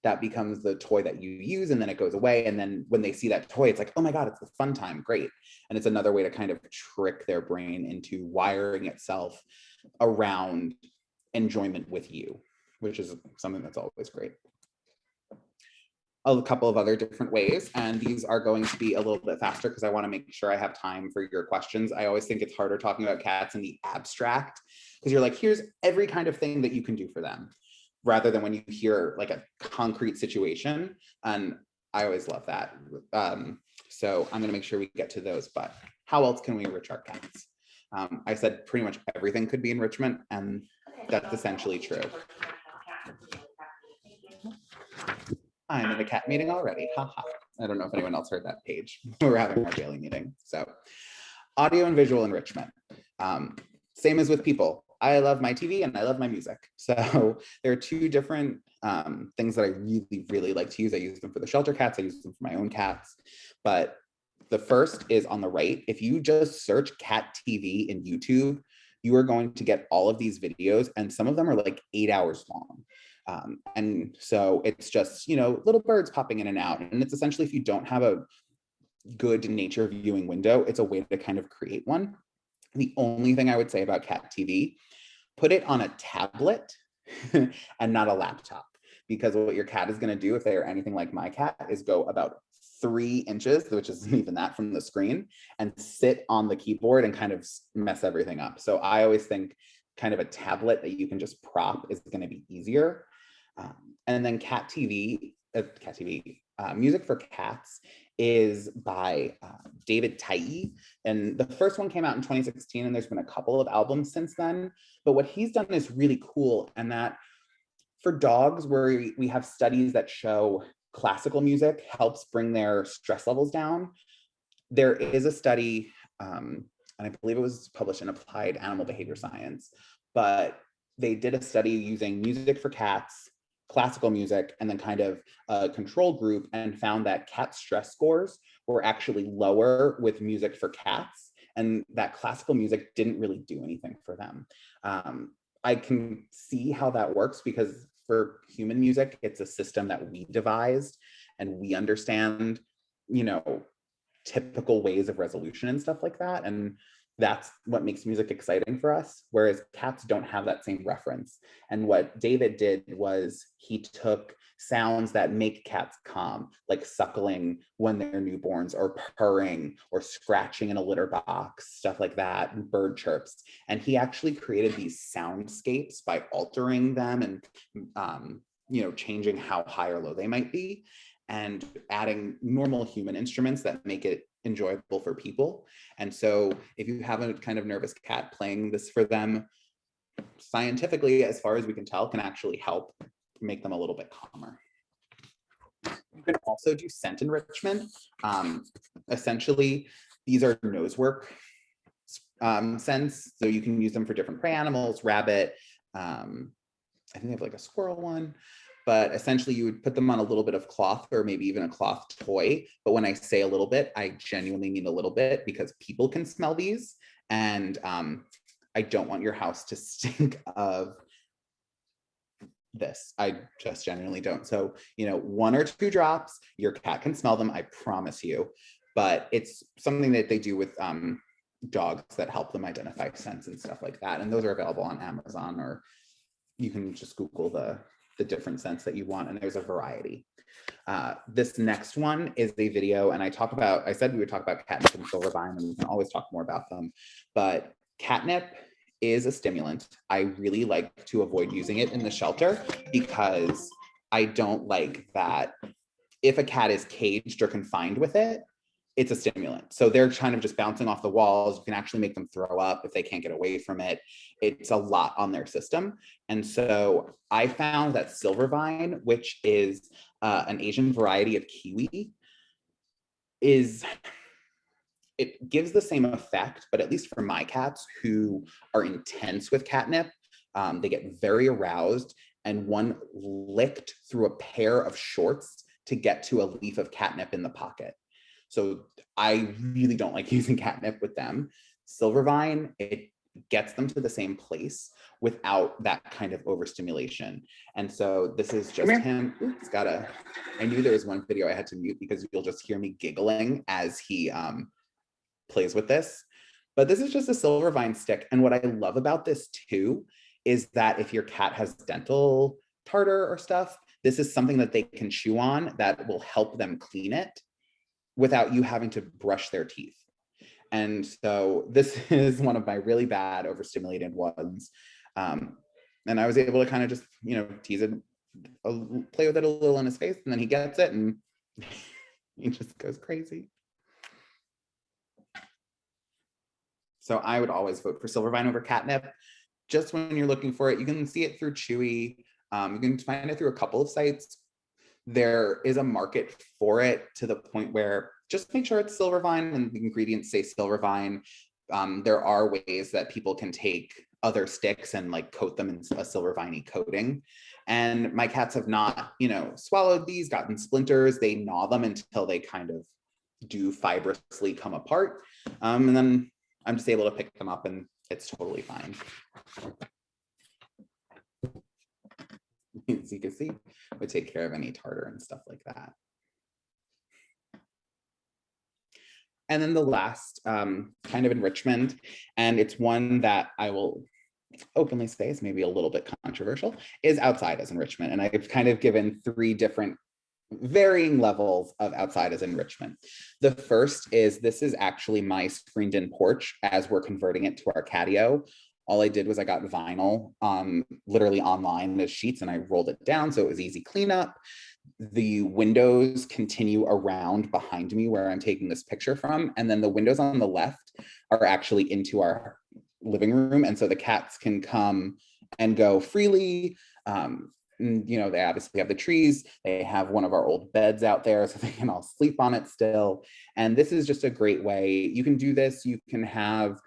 B: that becomes the toy that you use and then it goes away. And then when they see that toy, it's like, oh my God, it's the fun time. Great. And it's another way to kind of trick their brain into wiring itself around enjoyment with you, which is something that's always great. A couple of other different ways, and these are going to be a little bit faster because I want to make sure I have time for your questions. I always think it's harder talking about cats in the abstract because you're like, here's every kind of thing that you can do for them, rather than when you hear like a concrete situation. And I always love that. So I'm going to make sure we get to those, but how else can we enrich our cats? I said pretty much everything could be enrichment, and that's essentially true. I'm in the cat meeting already. Haha. I don't know if anyone else heard that page. We're having our daily meeting. So audio and visual enrichment. Same as with people. I love my TV and I love my music. So there are two different things that I really, really like to use. I use them for the shelter cats. I use them for my own cats. But the first is on the right. If you just search cat TV in YouTube, you are going to get all of these videos, and some of them are like 8 hours long. And so it's just, little birds popping in and out. And it's essentially, if you don't have a good nature viewing window, it's a way to kind of create one. The only thing I would say about cat TV, put it on a tablet and not a laptop, because what your cat is going to do, if they are anything like my cat, is go about 3 inches, which isn't even that, from the screen, and sit on the keyboard and kind of mess everything up. So I always think kind of a tablet that you can just prop is going to be easier. And then Music for Cats is by David Tye. And the first one came out in 2016, and there's been a couple of albums since then. But what he's done is really cool, and that for dogs, where we have studies that show classical music helps bring their stress levels down. There is a study, and I believe it was published in Applied Animal Behavior Science, but they did a study using music for cats, classical music, and then kind of a control group, and found that cat stress scores were actually lower with music for cats, and that classical music didn't really do anything for them. I can see how that works, because for human music, it's a system that we devised, and we understand, typical ways of resolution and stuff like that. And that's what makes music exciting for us, whereas cats don't have that same reference. And what David did was he took sounds that make cats calm, like suckling when they're newborns, or purring, or scratching in a litter box, stuff like that, and bird chirps. And he actually created these soundscapes by altering them and changing how high or low they might be, and adding normal human instruments that make it enjoyable for people. And so if you have a kind of nervous cat, playing this for them, scientifically, as far as we can tell, can actually help make them a little bit calmer. You can also do scent enrichment. Essentially, these are nose work scents, so you can use them for different prey animals, rabbit, I think they have like a squirrel one. But essentially you would put them on a little bit of cloth, or maybe even a cloth toy. But when I say a little bit, I genuinely mean a little bit, because people can smell these. And I don't want your house to stink of this. I just genuinely don't. So, 1 or 2 drops, your cat can smell them, I promise you. But it's something that they do with dogs that help them identify scents and stuff like that. And those are available on Amazon, or you can just Google the different scents that you want, and there's a variety. This next one is a video, and I said we would talk about catnip and silvervine, and we can always talk more about them, but catnip is a stimulant. I really like to avoid using it in the shelter, because I don't like that if a cat is caged or confined with it, it's a stimulant. So they're kind of just bouncing off the walls. You can actually make them throw up if they can't get away from it. It's a lot on their system. And so I found that silvervine, which is an Asian variety of kiwi, it gives the same effect, but at least for my cats who are intense with catnip, they get very aroused, and one licked through a pair of shorts to get to a leaf of catnip in the pocket. So I really don't like using catnip with them. Silvervine, it gets them to the same place without that kind of overstimulation. And so this is just him. Oops, I knew there was one video I had to mute, because you'll just hear me giggling as he plays with this. But this is just a silvervine stick. And what I love about this too is that if your cat has dental tartar or stuff, this is something that they can chew on that will help them clean it without you having to brush their teeth. And so this is one of my really bad overstimulated ones. And I was able to kind of just, tease it, play with it a little in his face, and then he gets it and he just goes crazy. So I would always vote for silvervine over catnip. Just when you're looking for it, you can see it through Chewy. You can find it through a couple of sites. there is a market for it, to the point where just make sure it's silver vine and the ingredients say silver vine. There are ways that people can take other sticks and like coat them in a silver viney coating. And my cats have not, swallowed these, gotten splinters. They gnaw them until they kind of do fibrously come apart. And then I'm just able to pick them up and it's totally fine. As you can see, we take care of any tartar and stuff like that. And then the last kind of enrichment, and it's one that I will openly say is maybe a little bit controversial, is outside as enrichment. And I've kind of given 3 different varying levels of outside as enrichment. The first is, this is actually my screened in porch as we're converting it to our catio. All I did was I got vinyl literally online as sheets and I rolled it down so it was easy cleanup. The windows continue around behind me where I'm taking this picture from. And then the windows on the left are actually into our living room. And so the cats can come and go freely. They obviously have the trees. They have one of our old beds out there so they can all sleep on it still. And this is just a great way. You can do this. You can have,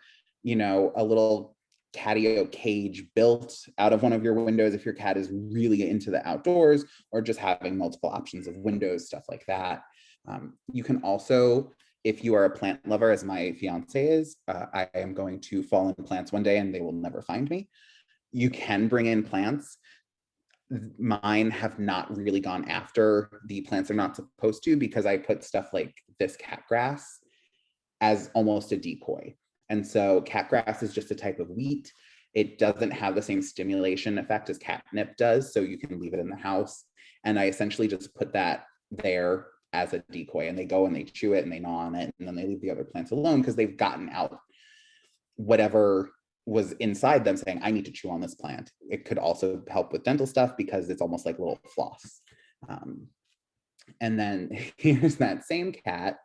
B: a little catio cage built out of one of your windows if your cat is really into the outdoors, or just having multiple options of windows, stuff like that. You can also, if you are a plant lover, as my fiance is, I am going to fall in plants one day and they will never find me. You can bring in plants. Mine have not really gone after the plants they're not supposed to, because I put stuff like this cat grass as almost a decoy. And so catgrass is just a type of wheat. It doesn't have the same stimulation effect as catnip does, so you can leave it in the house. And I essentially just put that there as a decoy, and they go and they chew it and they gnaw on it, and then they leave the other plants alone because they've gotten out whatever was inside them saying, I need to chew on this plant. It could also help with dental stuff because it's almost like little floss. And then here's that same cat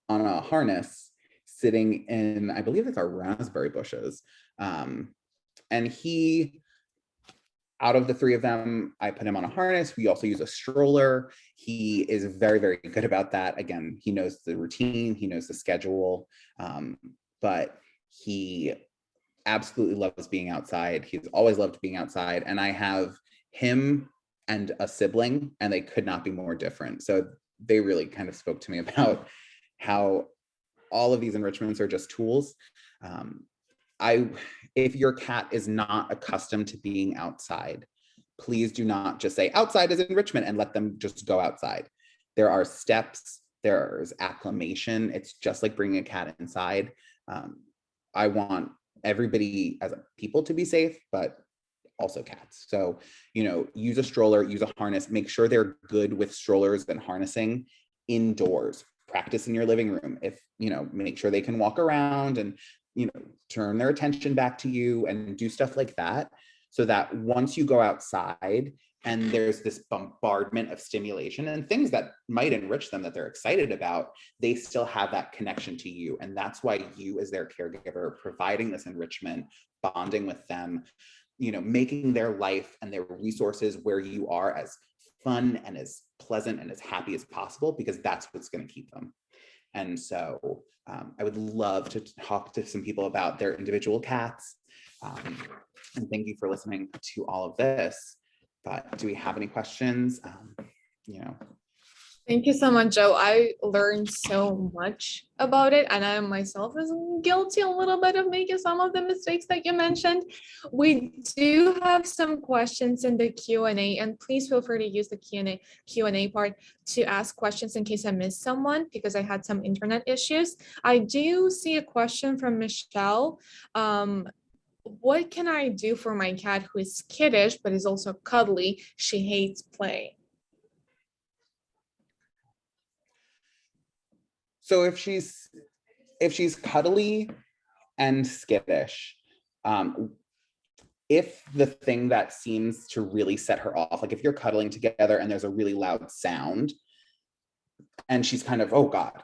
B: on a harness sitting in, I believe it's our raspberry bushes. And he, out of the 3 of them, I put him on a harness. We also use a stroller. He is very, very good about that. Again, he knows the routine, he knows the schedule, but he absolutely loves being outside. He's always loved being outside. And I have him and a sibling, and they could not be more different. So they really kind of spoke to me about how all of these enrichments are just tools. If your cat is not accustomed to being outside, please do not just say outside is enrichment and let them just go outside. There are steps, there's acclimation. It's just like bringing a cat inside. I want everybody as a people to be safe, but also cats. So, use a stroller, use a harness, make sure they're good with strollers and harnessing indoors. Practice in your living room. If, make sure they can walk around and, turn their attention back to you and do stuff like that. So that once you go outside and there's this bombardment of stimulation and things that might enrich them that they're excited about, they still have that connection to you. And that's why you, as their caregiver, providing this enrichment, bonding with them, making their life and their resources where you are as fun and as pleasant and as happy as possible, because that's what's going to keep them. And so I would love to talk to some people about their individual cats. And thank you for listening to all of this. But do we have any questions?
A: Thank you so much, Joe. I learned so much about it, and I myself is guilty a little bit of making some of the mistakes that you mentioned. We do have some questions in the Q&A, and please feel free to use the Q&A part to ask questions in case I missed someone, because I had some internet issues. I do see a question from Michelle. What can I do for my cat who is skittish but is also cuddly? She hates play.
B: So if she's cuddly and skittish, if the thing that seems to really set her off, like if you're cuddling together and there's a really loud sound and she's kind of, oh God,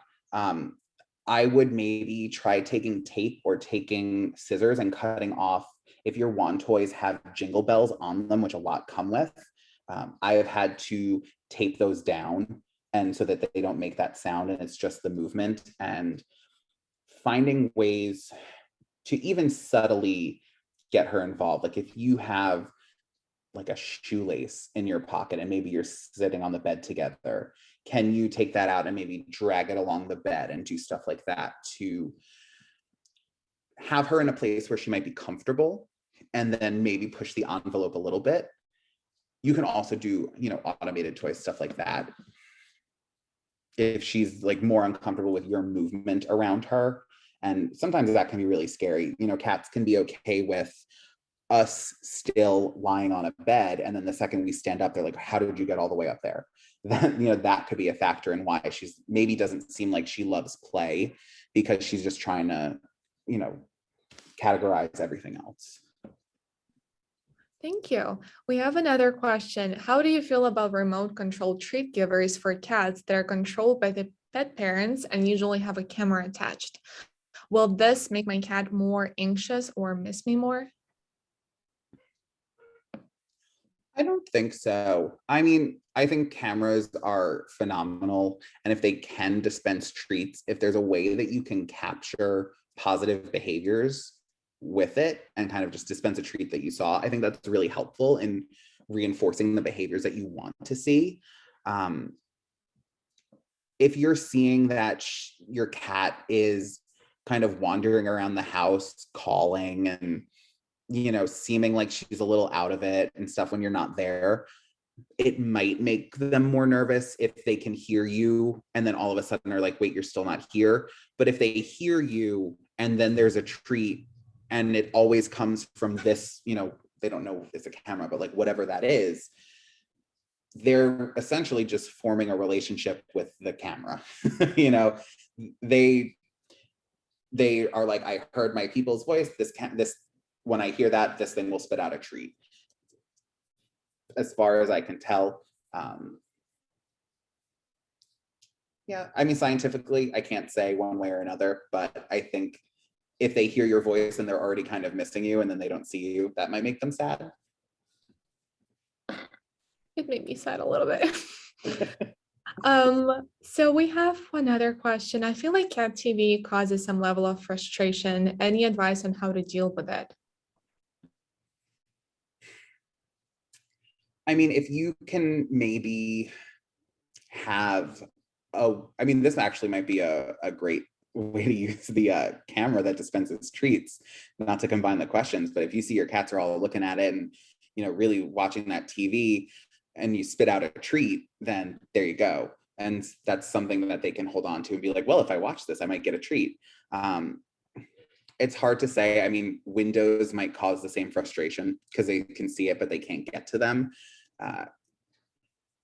B: I would maybe try taking tape or taking scissors and cutting off. If your wand toys have jingle bells on them, which a lot come with, I have had to tape those down, and so that they don't make that sound and it's just the movement, and finding ways to even subtly get her involved. Like if you have like a shoelace in your pocket and maybe you're sitting on the bed together, can you take that out and maybe drag it along the bed and do stuff like that to have her in a place where she might be comfortable, and then maybe push the envelope a little bit. You can also do, automated toy stuff like that. If she's like more uncomfortable with your movement around her, and sometimes that can be really scary. Cats can be okay with us still lying on a bed, and then the second we stand up, they're like, how did you get all the way up there? That could be a factor in why she's maybe doesn't seem like she loves play, because she's just trying to, categorize everything else.
A: Thank you. We have another question. How do you feel about remote control treat givers for cats that are controlled by the pet parents and usually have a camera attached? Will this make my cat more anxious or miss me more?
B: I don't think so. I mean, I think cameras are phenomenal. And if they can dispense treats, if there's a way that you can capture positive behaviors with it and kind of just dispense a treat that you saw, I think that's really helpful in reinforcing the behaviors that you want to see. If you're seeing that your cat is kind of wandering around the house, calling and seeming like she's a little out of it and stuff when you're not there, it might make them more nervous if they can hear you and then all of a sudden are like, wait, you're still not here. But if they hear you and then there's a treat and it always comes from this, they don't know if it's a camera, but like whatever that is, they're essentially just forming a relationship with the camera. They are like, I heard my people's voice. This when I hear that, this thing will spit out a treat. As far as I can tell, yeah, I mean, scientifically, I can't say one way or another, but I think if they hear your voice and they're already kind of missing you and then they don't see you, that might make them sad.
A: It made me sad a little bit. So we have another question. I feel like cat TV causes some level of frustration. Any advice on how to deal with it?
B: I mean, if you can maybe have this actually might be a great way to use the camera that dispenses treats, not to combine the questions, but if you see your cats are all looking at it and really watching that TV and you spit out a treat, then there you go. And that's something that they can hold on to and be like, well, if I watch this, I might get a treat. It's hard to say. I mean, windows might cause the same frustration because they can see it, but they can't get to them.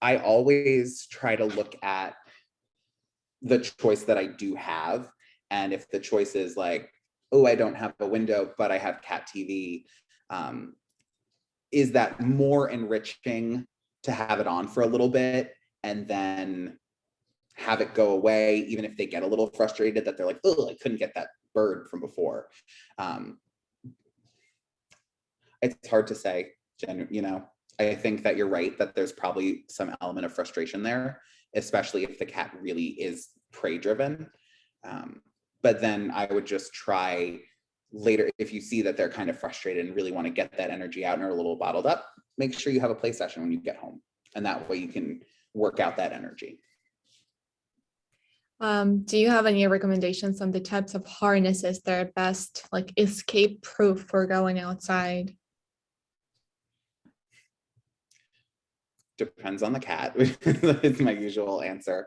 B: I always try to look at the choice that I do have. And if the choice is like, oh, I don't have a window, but I have cat TV, is that more enriching to have it on for a little bit and then have it go away, even if they get a little frustrated that they're like, oh, I couldn't get that bird from before. It's hard to say, I think that you're right, that there's probably some element of frustration there, especially if the cat really is prey driven. But then I would just try later, if you see that they're kind of frustrated and really want to get that energy out and are a little bottled up, make sure you have a play session when you get home. And that way you can work out that energy.
A: Do you have any recommendations on the types of harnesses that are best, like escape proof for going outside?
B: Depends on the cat. It's my usual answer.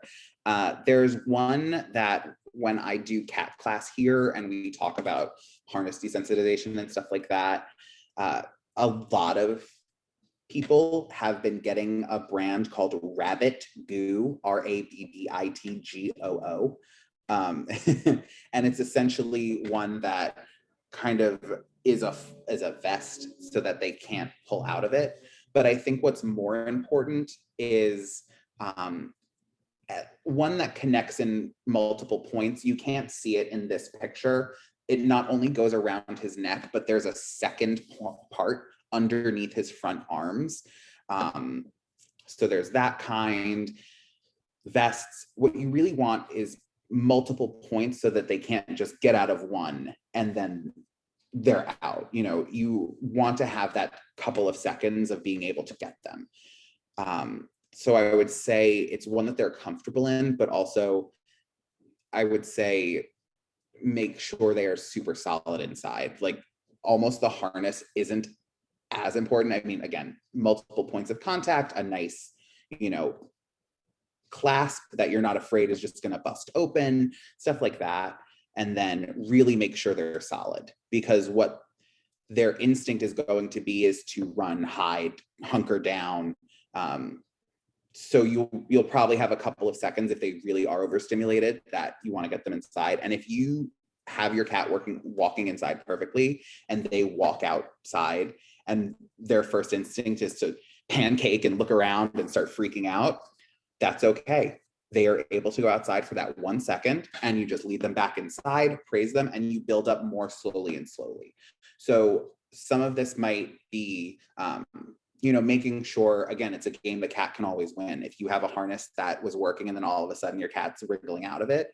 B: There's one that when I do cat class here and we talk about harness desensitization and stuff like that, a lot of people have been getting a brand called Rabbit Goo, Rabbitgoo. And it's essentially one that kind of is a vest so that they can't pull out of it. But I think what's more important is one that connects in multiple points. You can't see it in this picture. It not only goes around his neck, but there's a second part underneath his front arms. So there's that kind. Vests, what you really want is multiple points so that they can't just get out of one and then they're out. You know, you want to have that couple of seconds of being able to get them. So I would say it's one that they're comfortable in, but also I would say make sure they are super solid inside. Like almost the harness isn't as important. I mean, again, multiple points of contact, a nice, you know, clasp that you're not afraid is just going to bust open, stuff like that. And then really make sure they're solid, because what their instinct is going to be is to run, hide, hunker down. So you'll probably have a couple of seconds if they really are overstimulated that you want to get them inside. And if you have your cat walking inside perfectly and they walk outside and their first instinct is to pancake and look around and start freaking out, that's okay. They are able to go outside for that 1 second and you just lead them back inside, praise them, and you build up more slowly and slowly. So some of this might be, you know, making sure, again, it's a game the cat can always win. If you have a harness that was working and then all of a sudden your cat's wriggling out of it,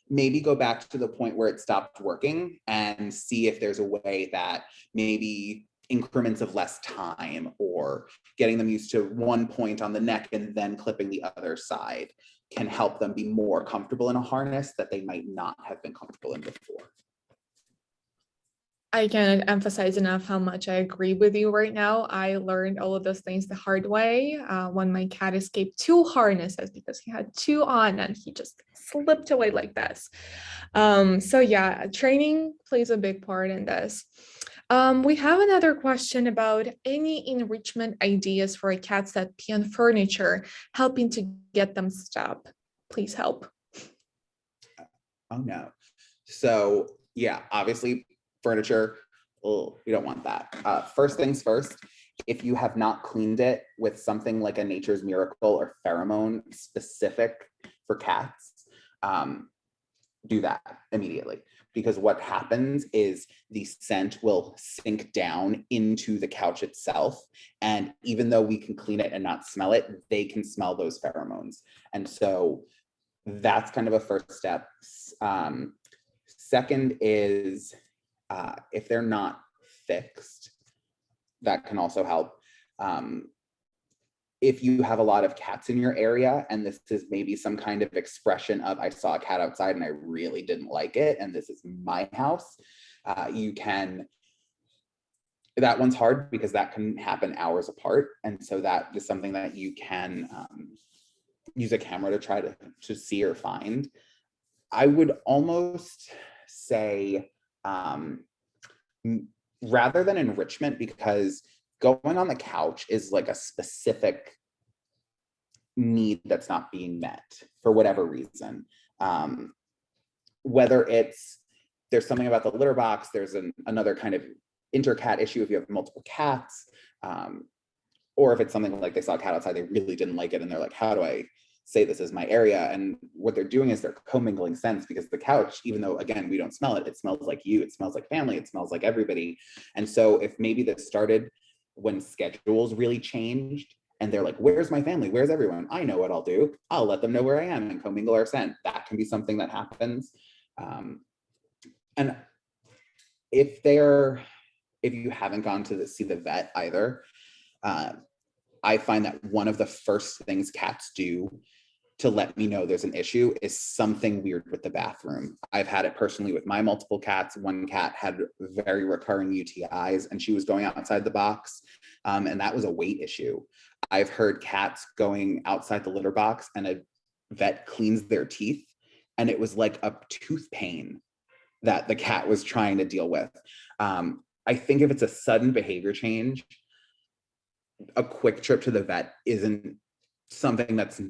B: maybe go back to the point where it stopped working and see if there's a way that maybe increments of less time or getting them used to one point on the neck and then clipping the other side can help them be more comfortable in a harness that they might not have been comfortable in before.
A: I cannot emphasize enough how much I agree with you right now. I learned all of those things the hard way when my cat escaped 2 harnesses because he had 2 on and he just slipped away like this. So yeah, training plays a big part in this. We have another question about any enrichment ideas for cats that pee on furniture, helping to get them stop. Please help.
B: Oh no. So yeah, obviously furniture, oh, you don't want that. First things first, if you have not cleaned it with something like a Nature's Miracle or pheromone specific for cats, do that immediately. Because what happens is the scent will sink down into the couch itself. And even though we can clean it and not smell it, they can smell those pheromones. And so that's kind of a first step. Second is if they're not fixed, that can also help. If you have a lot of cats in your area and this is maybe some kind of expression of I saw a cat outside and I really didn't like it and this is my house, you can, that one's hard because that can happen hours apart. And so that is something that you can use a camera to try to see or find. I would almost say rather than enrichment, because going on the couch is like a specific need that's not being met for whatever reason. Whether it's, there's something about the litter box, there's another kind of intercat issue if you have multiple cats, or if it's something like they saw a cat outside, they really didn't like it and they're like, how do I say this is my area? And what they're doing is they're commingling scents, because the couch, even though again we don't smell it, it smells like you, it smells like family, it smells like everybody. And so if maybe this started when schedules really changed and they're like, where's my family, where's everyone, I know what I'll do, I'll let them know where I am and commingle our scent. That can be something that happens. And if you haven't gone to see the vet either, I find that one of the first things cats do to let me know there's an issue is something weird with the bathroom. I've had it personally with my multiple cats. One cat had very recurring UTIs and she was going outside the box, and that was a weight issue. I've heard cats going outside the litter box and a vet cleans their teeth and it was like a tooth pain that the cat was trying to deal with. I think if it's a sudden behavior change, a quick trip to the vet isn't something that's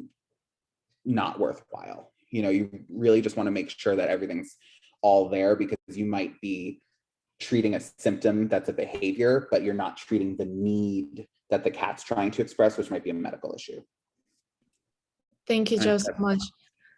B: not worthwhile. You know, you really just want to make sure that everything's all there, because you might be treating a symptom that's a behavior, but you're not treating the need that the cat's trying to express, which might be a medical issue.
A: Thank you, Joe, so much.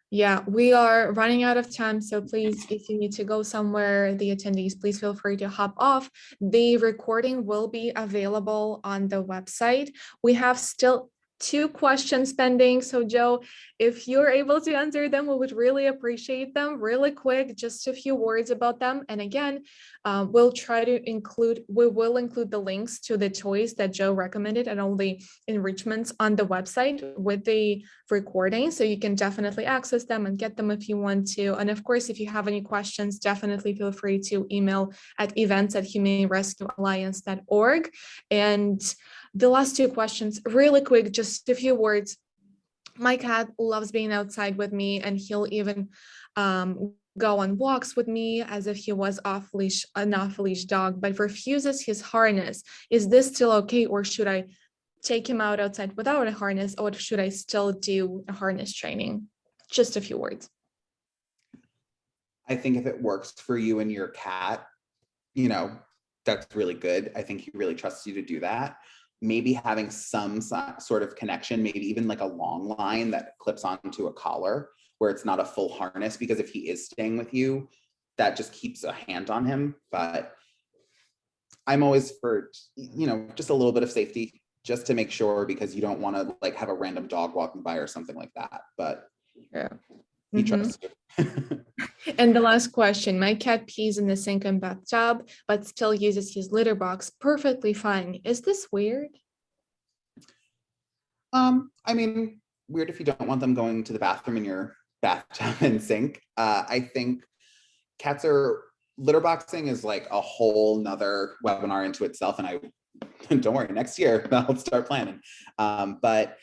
A: Yeah, we are running out of time, so please, if you need to go somewhere, the attendees, please feel free to hop off. The recording will be available on the website. We have still 2 questions pending. So Joe, if you're able to answer them, we would really appreciate them. Really quick, just a few words about them. And again, we will include the links to the toys that Joe recommended and all the enrichments on the website with the recording. So you can definitely access them and get them if you want to. And of course, if you have any questions, definitely feel free to email at events@humanerescuealliance.org. And the last 2 questions, really quick, just a few words. My cat loves being outside with me, and he'll even go on walks with me as if he was an off-leash dog, but refuses his harness. Is this still okay, or should I take him outside without a harness, or should I still do a harness training? Just a few words.
B: I think if it works for you and your cat, that's really good. I think he really trusts you to do that. Maybe having some sort of connection, maybe even like a long line that clips onto a collar where it's not a full harness, because if he is staying with you, that just keeps a hand on him. But I'm always for, just a little bit of safety, just to make sure, because you don't want to like have a random dog walking by or something like that. But
A: yeah,
B: he trusts you.
A: And the last question, my cat pees in the sink and bathtub, but still uses his litter box perfectly fine. Is this weird?
B: I mean, weird if you don't want them going to the bathroom in your bathtub and sink. I think litter boxing is like a whole nother webinar into itself. And I don't worry, next year I'll start planning. But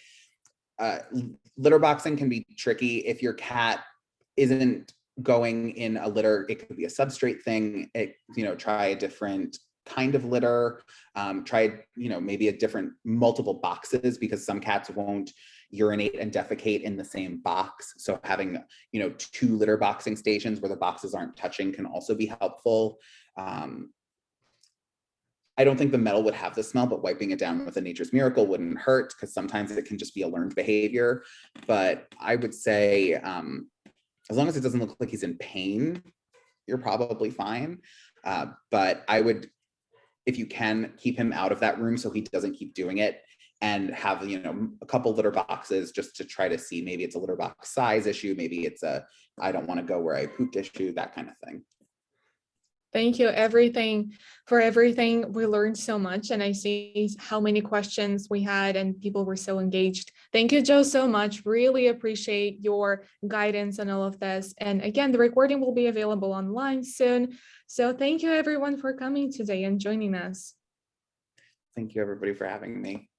B: litter boxing can be tricky if your cat isn't going in a litter. It could be a substrate thing. Try a different kind of litter. Try, maybe a different multiple boxes, because some cats won't urinate and defecate in the same box. So having, 2 litter boxing stations where the boxes aren't touching can also be helpful. I don't think the metal would have the smell, but wiping it down with a Nature's Miracle wouldn't hurt, because sometimes it can just be a learned behavior. But I would say, as long as it doesn't look like he's in pain, you're probably fine. But I would, if you can, keep him out of that room so he doesn't keep doing it, and have, a couple litter boxes just to try to see, maybe it's a litter box size issue, maybe it's I don't want to go where I pooped issue, that kind of thing.
A: Thank you for everything. We learned so much, and I see how many questions we had and people were so engaged. Thank you, Joe, so much. Really appreciate your guidance on all of this. And again, the recording will be available online soon. So thank you everyone for coming today and joining us.
B: Thank you everybody for having me.